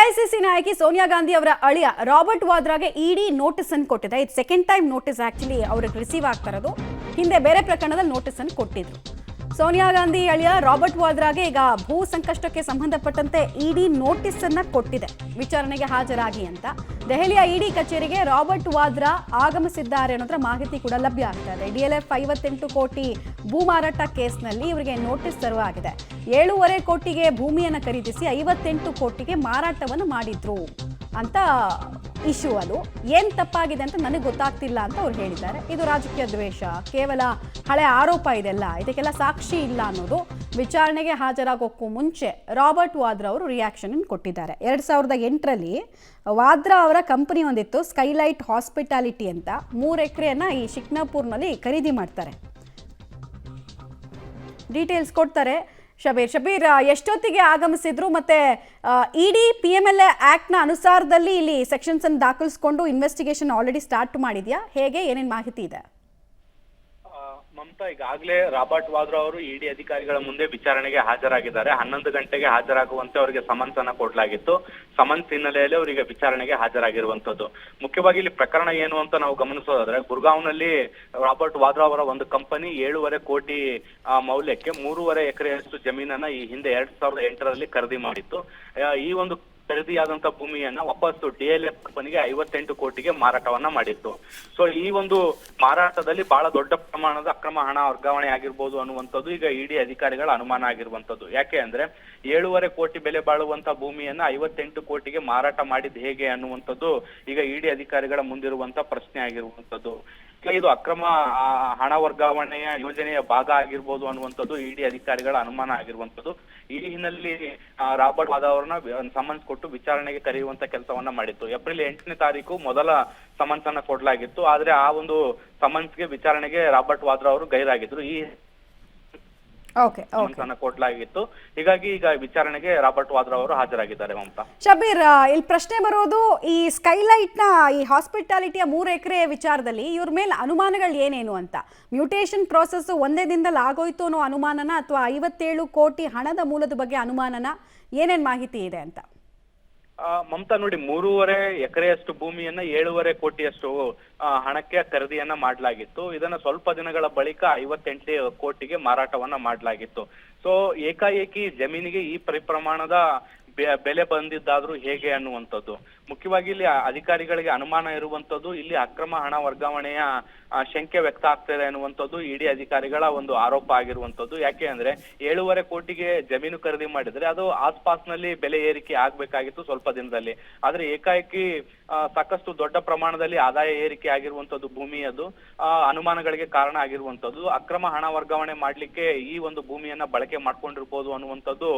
AICC ನಾಯಕಿ ಸೋನಿಯಾ ಗಾಂಧಿ ಅವರ ಅಳಿಯ ರಾಬರ್ಟ್ ವಾದ್ರಾಗೆ ಇಡಿ ನೋಟಿಸ್ ಅನ್ನು ಕೊಟ್ಟಿದೆ. ಇದು ಸೆಕೆಂಡ್ ಟೈಮ್ ನೋಟಿಸ್ ಆಕ್ಚುಲಿ ಅವ್ರಿಗೆ ರಿಸೀವ್ ಆಗ್ತಾ ಇರೋದು. ಹಿಂದೆ ಬೇರೆ ಪ್ರಕರಣದಲ್ಲಿ ನೋಟಿಸ್ ಅನ್ನು ಕೊಟ್ಟಿದ್ರು. ಸೋನಿಯಾ ಗಾಂಧಿ ಅಳಿಯ ರಾಬರ್ಟ್ ವಾದ್ರಾಗೆ ಈಗ ಭೂ ಸಂಕಷ್ಟಕ್ಕೆ ಸಂಬಂಧಪಟ್ಟಂತೆ ಇಡಿ ನೋಟಿಸ್ ಅನ್ನ ಕೊಟ್ಟಿದೆ, ವಿಚಾರಣೆಗೆ ಹಾಜರಾಗಿ ಅಂತ. ದೆಹಲಿಯ ಇಡಿ ಕಚೇರಿಗೆ ರಾಬರ್ಟ್ ವಾದ್ರಾ ಆಗಮಿಸಿದ್ದಾರೆ ಅನ್ನೋದ್ರ ಮಾಹಿತಿ ಕೂಡ ಲಭ್ಯ ಆಗ್ತಾ ಇದೆ. ಡಿಎಲ್ಎಫ್ 58 ಕೋಟಿ ಭೂ ಮಾರಾಟ ಕೇಸ್ನಲ್ಲಿ ಇವರಿಗೆ ನೋಟಿಸ್ ಸರ್ವ್ ಆಗಿದೆ. 7.5 ಕೋಟಿಗೆ ಭೂಮಿಯನ್ನು ಖರೀದಿಸಿ 58 ಕೋಟಿಗೆ ಮಾರಾಟವನ್ನು ಮಾಡಿದ್ರು ಅಂತ ಇಶ್ಯೂ. ಅದು ಏನು ತಪ್ಪಾಗಿದೆ ಅಂತ ನನಗೆ ಗೊತ್ತಾಗ್ತಿಲ್ಲ ಅಂತ ಅವ್ರು ಹೇಳಿದ್ದಾರೆ. ಇದು ರಾಜಕೀಯ ದ್ವೇಷ, ಕೇವಲ ಹಳೆ ಆರೋಪ ಇದೆಲ್ಲ, ಇದಕ್ಕೆಲ್ಲ ಸಾಕ್ಷಿ ಇಲ್ಲ ಅನ್ನೋದು ವಿಚಾರಣೆಗೆ ಹಾಜರಾಗೋಕ್ಕೂ ಮುಂಚೆ ರಾಬರ್ಟ್ ವಾದ್ರಾ ಅವರು ರಿಯಾಕ್ಷನ್ ಕೊಟ್ಟಿದ್ದಾರೆ. 2008ರಲ್ಲಿ ವಾದ್ರಾ ಅವರ ಕಂಪನಿ ಒಂದಿತ್ತು, ಸ್ಕೈಲೈಟ್ ಹಾಸ್ಪಿಟಾಲಿಟಿ ಅಂತ. 3 ಎಕರೆಯನ್ನು ಈ ಶಿಕ್ನಾಪುರ್ನಲ್ಲಿ ಖರೀದಿ ಮಾಡ್ತಾರೆ. ಡೀಟೇಲ್ಸ್ ಕೊಡ್ತಾರೆ ಶಬೀರ್. ಎಷ್ಟೊತ್ತಿಗೆ ಆಗಮಿಸಿದ್ರು, ಮತ್ತೆ ಇಡಿ PMLA ಆಕ್ಟ್ನ ಅನುಸಾರದಲ್ಲಿ ಇಲ್ಲಿ ಸೆಕ್ಷನ್ಸ್ ಅನ್ನು ದಾಖಲಿಸಿಕೊಂಡು ಇನ್ವೆಸ್ಟಿಗೇಷನ್ ಆಲ್ರೆಡಿ ಸ್ಟಾರ್ಟ್ ಮಾಡಿದ್ಯಾ? ಹೇಗೆ, ಏನೇನು ಮಾಹಿತಿ ಇದೆ? ಮಮತಾ, ಈಗಾಗಲೇ ರಾಬರ್ಟ್ ವಾದ್ರಾ ಅವರು ಇಡಿ ಅಧಿಕಾರಿಗಳ ಮುಂದೆ ವಿಚಾರಣೆಗೆ ಹಾಜರಾಗಿದ್ದಾರೆ. 11 ಗಂಟೆಗೆ ಹಾಜರಾಗುವಂತೆ ಅವರಿಗೆ ಸಮನ್ಸ್ ಅನ್ನ ಕೊಡಲಾಗಿತ್ತು. ಸಮನ್ಸ್ ಹಿನ್ನೆಲೆಯಲ್ಲಿ ಅವರಿಗೆ ವಿಚಾರಣೆಗೆ ಹಾಜರಾಗಿರುವಂತದ್ದು. ಮುಖ್ಯವಾಗಿ ಇಲ್ಲಿ ಪ್ರಕರಣ ಏನು ಅಂತ ನಾವು ಗಮನಿಸೋದಾದ್ರೆ, ಗುರ್ಗಾಂವ್ನಲ್ಲಿ ರಾಬರ್ಟ್ ವಾದ್ರಾ ಅವರ ಒಂದು ಕಂಪನಿ 7.5 ಕೋಟಿ ಮೌಲ್ಯಕ್ಕೆ 3.5 ಎಕರೆಯಷ್ಟು ಜಮೀನನ್ನ ಈ ಹಿಂದೆ 2008ರಲ್ಲಿ ಖರೀದಿ ಮಾಡಿತ್ತು. ಈ ಒಂದು ಖರೀದಿಯಾದಂತ ಭೂಮಿಯನ್ನ ವಾಪಸ್ಸು DLF ಕಂಪನಿಗೆ 58 ಕೋಟಿಗೆ ಮಾರಾಟವನ್ನ ಮಾಡಿತ್ತು. ಸೊ ಈ ಒಂದು ಮಾರಾಟದಲ್ಲಿ ಬಹಳ ದೊಡ್ಡ ಪ್ರಮಾಣದ ಅಕ್ರಮ ಹಣ ವರ್ಗಾವಣೆ ಆಗಿರ್ಬೋದು ಅನ್ನುವಂಥದ್ದು ಈಗ ಇಡಿ ಅಧಿಕಾರಿಗಳ ಅನುಮಾನ ಆಗಿರುವಂತದ್ದು. ಯಾಕೆ ಅಂದ್ರೆ 7.5 ಕೋಟಿ ಬೆಲೆ ಬಾಳುವಂತ ಭೂಮಿಯನ್ನ 58 ಕೋಟಿಗೆ ಮಾರಾಟ ಮಾಡಿದ್ ಹೇಗೆ ಅನ್ನುವಂಥದ್ದು ಈಗ ಇಡಿ ಅಧಿಕಾರಿಗಳ ಮುಂದಿರುವಂತ ಪ್ರಶ್ನೆ ಆಗಿರುವಂತದ್ದು. ಇದು ಅಕ್ರಮ ಹಣ ವರ್ಗಾವಣೆಯ ಯೋಜನೆಯ ಭಾಗ ಆಗಿರ್ಬೋದು ಅನ್ನುವಂಥದ್ದು ಇಡಿ ಅಧಿಕಾರಿಗಳ ಅನುಮಾನ ಆಗಿರುವಂತದ್ದು. ಈ ಹಿನ್ನೆಲೆಯಲ್ಲಿ ರಾಬರ್ಟ್ ವಾದ್ರಾ ಅವರನ್ನ ಸಮನ್ಸ್ ಕೊಟ್ಟು ವಿಚಾರಣೆಗೆ ಕರೆಯುವಂತ ಕೆಲಸವನ್ನ ಮಾಡಿತ್ತು. ಏಪ್ರಿಲ್ 8ನೇ ತಾರೀಕು ಮೊದಲ ಸಮನ್ಸ್ ಅನ್ನ ಕೊಡಲಾಗಿತ್ತು. ಆದ್ರೆ ಆ ಒಂದು ಸಮನ್ಸ್ಗೆ ವಿಚಾರಣೆಗೆ ರಾಬರ್ಟ್ ವಾದ್ರಾ ಅವರು ಗೈರಾಗಿದ್ರು. ಈ ಕೊಡಲಾಗಿತ್ತು. ಹೀಗಾಗಿ ಈಗ ವಿಚಾರಣೆಗೆ ರಾಬರ್ಟ್ ವಾದ್ರಾ ಅವರು ಹಾಜರಾಗಿದ್ದಾರೆ. ಮಮತಾ, ಶಬೀರ್, ಇಲ್ಲಿ ಪ್ರಶ್ನೆ ಬರೋದು, ಈ ಸ್ಕೈಲೈಟ್ ನ ಈ ಹಾಸ್ಪಿಟಾಲಿಟಿಯ 3 ಎಕರೆ ವಿಚಾರದಲ್ಲಿ ಇವ್ರ ಮೇಲೆ ಅನುಮಾನಗಳು ಏನೇನು ಅಂತ. ಮ್ಯೂಟೇಷನ್ ಪ್ರೋಸೆಸ್ ಒಂದೇ ದಿನದಲ್ಲಿ ಆಗೋಯ್ತು ಅನ್ನೋ ಅನುಮಾನನ, ಅಥವಾ 57 ಕೋಟಿ ಹಣದ ಮೂಲದ ಬಗ್ಗೆ ಅನುಮಾನನ, ಏನೇನ್ ಮಾಹಿತಿ ಇದೆ ಅಂತ? ಮಮತಾ ನೋಡಿ, 3.5 ಎಕರೆಯಷ್ಟು ಭೂಮಿಯನ್ನ 7.5 ಕೋಟಿಯಷ್ಟು ಹಣಕ್ಕೆ ಖರೀದಿಯನ್ನ ಮಾಡಲಾಗಿತ್ತು. ಇದನ್ನ ಸ್ವಲ್ಪ ದಿನಗಳ ಬಳಿಕ 58 ಕೋಟಿಗೆ ಮಾರಾಟವನ್ನ ಮಾಡಲಾಗಿತ್ತು. ಸೊ ಏಕಾಏಕಿ ಜಮೀನಿಗೆ ಈ ಪ್ರಮಾಣದ ಬೆಲೆ ಬಂದಿದ್ದಾದ್ರೂ ಹೇಗೆ ಅನ್ನುವಂಥದ್ದು. ಮುಖ್ಯವಾಗಿ ಇಲ್ಲಿ ಅಧಿಕಾರಿಗಳಿಗೆ ಅನುಮಾನ ಇರುವಂತದ್ದು, ಇಲ್ಲಿ ಅಕ್ರಮ ಹಣ ವರ್ಗಾವಣೆಯ ಶಂಕೆ ವ್ಯಕ್ತ ಆಗ್ತಿದೆ ಅನ್ನುವಂಥದ್ದು ಇಡಿ ಅಧಿಕಾರಿಗಳ ಒಂದು ಆರೋಪ ಆಗಿರುವಂತದ್ದು. ಯಾಕೆ ಅಂದ್ರೆ 7.5 ಕೋಟಿಗೆ ಜಮೀನು ಖರೀದಿ ಮಾಡಿದ್ರೆ ಅದು ಆಸ್ಪಾಸ್ನಲ್ಲಿ ಬೆಲೆ ಏರಿಕೆ ಆಗ್ಬೇಕಾಗಿತ್ತು ಸ್ವಲ್ಪ ದಿನದಲ್ಲಿ. ಆದ್ರೆ ಏಕಾಏಕಿ ಸಾಕಷ್ಟು ದೊಡ್ಡ ಪ್ರಮಾಣದಲ್ಲಿ ಆದಾಯ ಏರಿಕೆ ಆಗಿರುವಂತದ್ದು ಭೂಮಿಯದು ಅನುಮಾನಗಳಿಗೆ ಕಾರಣ ಆಗಿರುವಂತದ್ದು. ಅಕ್ರಮ ಹಣ ವರ್ಗಾವಣೆ ಮಾಡ್ಲಿಕ್ಕೆ ಈ ಒಂದು ಭೂಮಿಯನ್ನ ಬಳಕೆ ಮಾಡ್ಕೊಂಡಿರ್ಬೋದು ಅನ್ನುವಂಥದ್ದು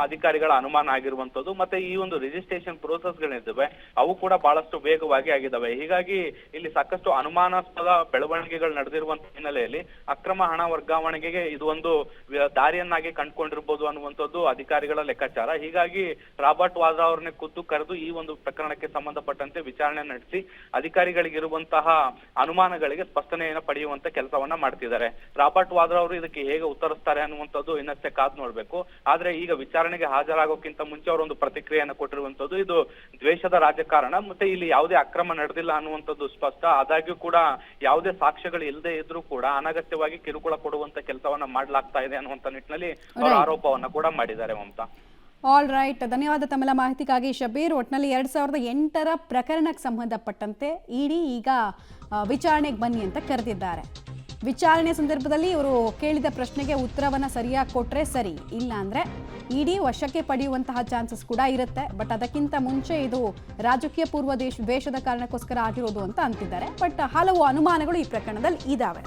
ಅಧಿಕಾರಿಗಳ ಅನುಮಾನ ಆಗಿರುವಂತದ್ದು. ಮತ್ತೆ ಈ ಒಂದು ರಿಜಿಸ್ಟ್ರೇಷನ್ ಪ್ರೋಸೆಸ್ ಗಳಿದ್ದಾವೆ, ಅವು ಕೂಡ ಬಹಳಷ್ಟು ವೇಗವಾಗಿ ಆಗಿದ್ದಾವೆ. ಹೀಗಾಗಿ ಇಲ್ಲಿ ಸಾಕಷ್ಟು ಅನುಮಾನಾಸ್ಪದ ಬೆಳವಣಿಗೆಗಳು ನಡೆದಿರುವಂತ ಹಿನ್ನೆಲೆಯಲ್ಲಿ ಅಕ್ರಮ ಹಣ ವರ್ಗಾವಣೆಗೆ ಇದು ಒಂದು ದಾರಿಯನ್ನಾಗಿ ಕಂಡುಕೊಂಡಿರ್ಬೋದು ಅನ್ನುವಂಥದ್ದು ಅಧಿಕಾರಿಗಳ ಲೆಕ್ಕಾಚಾರ. ಹೀಗಾಗಿ ರಾಬರ್ಟ್ ವಾದ್ರಾ ಅವರನ್ನೇ ಖುದ್ದು ಕರೆದು ಈ ಒಂದು ಪ್ರಕರಣಕ್ಕೆ ಸಂಬಂಧಪಟ್ಟಂತೆ ವಿಚಾರಣೆ ನಡೆಸಿ ಅಧಿಕಾರಿಗಳಿಗಿರುವಂತಹ ಅನುಮಾನಗಳಿಗೆ ಸ್ಪಷ್ಟನೆಯನ್ನು ಪಡೆಯುವಂತ ಕೆಲಸವನ್ನ ಮಾಡ್ತಿದ್ದಾರೆ. ರಾಬರ್ಟ್ ವಾದ್ರಾ ಅವರು ಇದಕ್ಕೆ ಹೇಗೆ ಉತ್ತರಿಸ್ತಾರೆ ಅನ್ನುವಂಥದ್ದು ಇನ್ನಷ್ಟೇ ಕಾದ್ ನೋಡ್ಬೇಕು. ಆದ್ರೆ ಈಗ ವಿಚಾರಣೆಗೆ ಹಾಜರಾಗೋಕ್ಕಿಂತ ಮುಂಚೆ ಅವರೊಂದು ಪ್ರತಿಕ್ರಿಯೆಯನ್ನು ಕೊಟ್ಟಿರುವಂತದ್ದು, ಇದು ದ್ವೇಷದ ರಾಜಕಾರಣ, ಮತ್ತೆ ಇಲ್ಲಿ ಯಾವುದೇ ಅಕ್ರಮ ನಡೆದಿಲ್ಲ ಅನ್ನುವಂಥದ್ದು ಸ್ಪಷ್ಟ. ಆದಾಗ್ಯೂ ಕೂಡ ಯಾವುದೇ ಸಾಕ್ಷ್ಯಗಳು ಇಲ್ಲದೆ ಇದ್ರೂ ಕೂಡ ಅನಗತ್ಯವಾಗಿ ಕಿರುಕುಳ ಕೊಡುವಂತ ಕೆಲಸವನ್ನ ಮಾಡ್ಲಾಗ್ತಾ ಇದೆ ಅನ್ನುವಂತ ನಿಟ್ಟಿನಲ್ಲಿ ಅವರ ಆರೋಪವನ್ನ ಕೂಡ ಮಾಡಿದ್ದಾರೆ. ಮಮತಾ, ಆಲ್ ರೈಟ್, ಧನ್ಯವಾದ ತಮ್ಮೆಲ್ಲ ಮಾಹಿತಿಗಾಗಿ ಶಬೀರ್. ಒಟ್ಟಿನಲ್ಲಿ 2008ರ ಪ್ರಕರಣಕ್ಕೆ ಸಂಬಂಧಪಟ್ಟಂತೆ ಇಡಿ ಈಗ ವಿಚಾರಣೆಗೆ ಬನ್ನಿ ಅಂತ ಕರೆದಿದ್ದಾರೆ. ವಿಚಾರಣೆ ಸಂದರ್ಭದಲ್ಲಿ ಇವರು ಕೇಳಿದ ಪ್ರಶ್ನೆಗೆ ಉತ್ತರವನ್ನು ಸರಿಯಾಗಿ ಕೊಟ್ಟರೆ ಸರಿ, ಇಲ್ಲ ಅಂದರೆ ಇಡಿ ವಶಕ್ಕೆ ಪಡೆಯುವಂತಹ ಚಾನ್ಸಸ್ ಕೂಡ ಇರುತ್ತೆ. ಬಟ್ ಅದಕ್ಕಿಂತ ಮುಂಚೆ ಇದು ರಾಜಕೀಯ ಪೂರ್ವ ದ್ವೇಷದ ಕಾರಣಕ್ಕೋಸ್ಕರ ಆಗಿರೋದು ಅಂತ ಅಂತಿದ್ದಾರೆ. ಬಟ್ ಹಲವು ಅನುಮಾನಗಳು ಈ ಪ್ರಕರಣದಲ್ಲಿ ಇದ್ದಾವೆ.